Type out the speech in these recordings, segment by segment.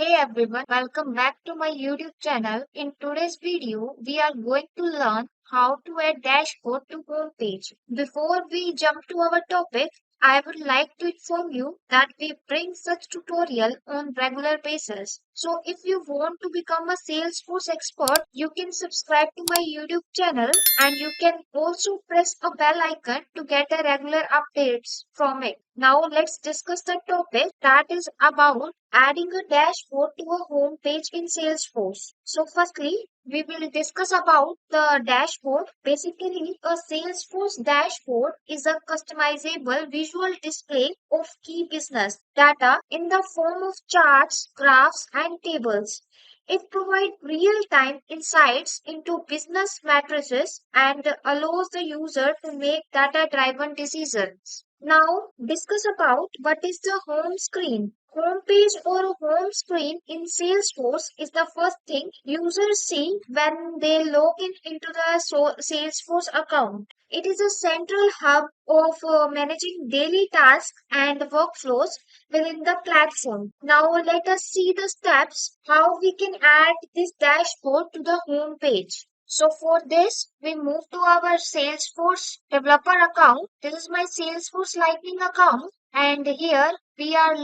Hey everyone, welcome back to my YouTube channel. In today's video, we are going to learn how to add dashboard to homepage. Before we jump to our topic, I would like to inform you that we bring such tutorial on regular basis. So if you want to become a Salesforce expert, you can subscribe to my YouTube channel and you can also press a bell icon to get a regular updates from it. Now let's discuss the topic that is about adding a dashboard to a home page in Salesforce. So firstly, we will discuss about the dashboard. Basically, a Salesforce dashboard is a customizable visual display of key business data in the form of charts, graphs, and tables. It provides real-time insights into business matrices and allows the user to make data-driven decisions. Now, discuss about what is the home screen. Home page or home screen in Salesforce is the first thing users see when they log in into the Salesforce account. It is a central hub of managing daily tasks and workflows within the platform. Now let us see the steps how we can add this dashboard to the home page. So for this, we move to our Salesforce developer account. This is my Salesforce Lightning account. And here we are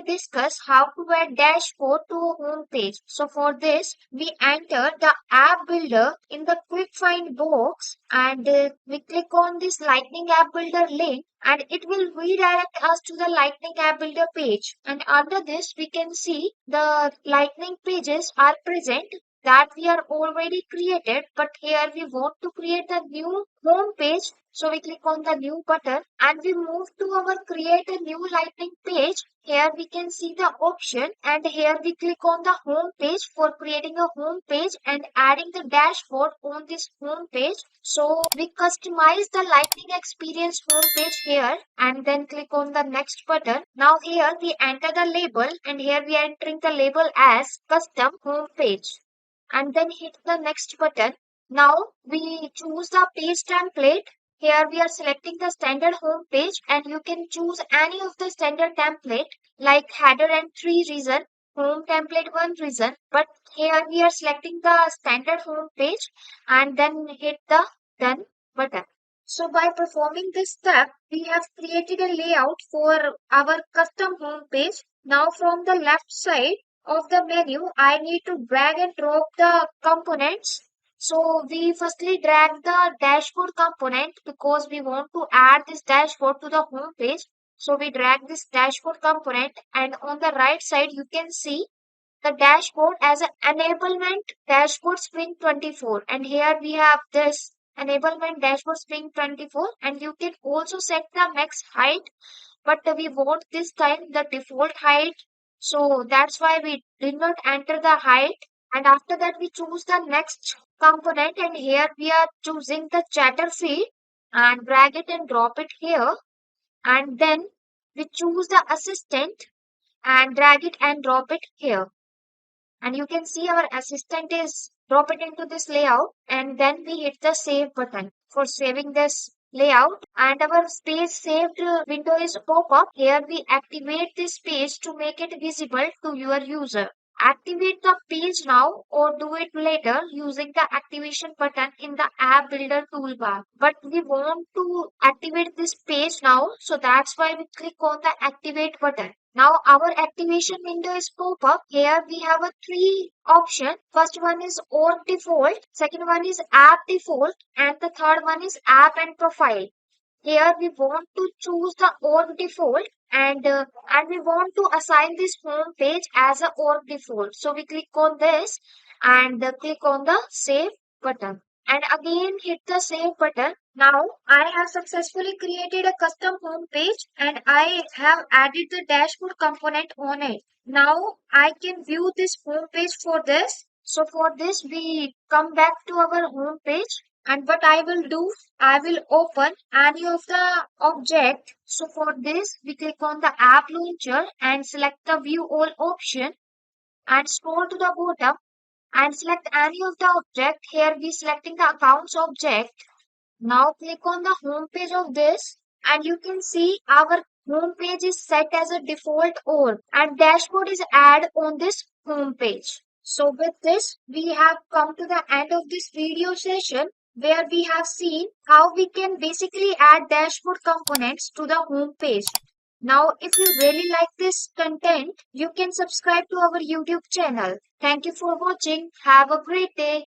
discuss how to add dashboard to a home page. So for this, we enter the app builder in the quick find box and we click on this Lightning app builder link and it will redirect us to the Lightning app builder page. And under this, we can see the Lightning pages are present that we are already created, but here we want to create a new home page. So we click on the new button and we move to our create a new lightning page. Here we can see the option and here we click on the home page for creating a home page and adding the dashboard on this home page. So we customize the lightning experience home page here and then click on the next button. Now here we enter the label and here we are entering the label as custom home page and then hit the next button. Now we choose the page template. Here we are selecting the standard home page and you can choose any of the standard template like header and 3 reason, home template 1 reason. But here we are selecting the standard home page and then hit the done button. So by performing this step, we have created a layout for our custom home page. Now from the left side, of the menu, I need to drag and drop the components. So we firstly drag the dashboard component because we want to add this dashboard to the home page. So we drag this dashboard component and on the right side you can see the dashboard as an enablement dashboard spring 24 and here we have this enablement dashboard spring 24 and you can also set the max height but we want this time the default height, so that's why we did not enter the height. And after that we choose the next component and here we are choosing the chatter feed and drag it and drop it here and then we choose the assistant and drag it and drop it here and you can see our assistant is drop it into this layout and then we hit the save button for saving this layout and our page saved window is pop up. Here we activate this page to make it visible to your user. Activate the page now or do it later using the activation button in the app builder toolbar. But we want to activate this page now, so that's why we click on the activate button. Now our activation window is pop up. Here we have a 3 option. First one is org default, second one is app default, and the third one is app and profile. Here we want to choose the org default and we want to assign this home page as a org default. So we click on this and click on the save button and again hit the save button. Now I have successfully created a custom home page and I have added the dashboard component on it. Now I can view this home page for this. So for this we come back to our home page and what I will do, I will open any of the object. So for this, we click on the app launcher and select the view all option and scroll to the bottom and select any of the object. Here we selecting the accounts object. Now click on the home page of this and you can see our home page is set as a default or and dashboard is add on this home page. So with this, we have come to the end of this video session where we have seen how we can basically add dashboard components to the home page. Now, if you really like this content, you can subscribe to our YouTube channel. Thank you for watching. Have a great day.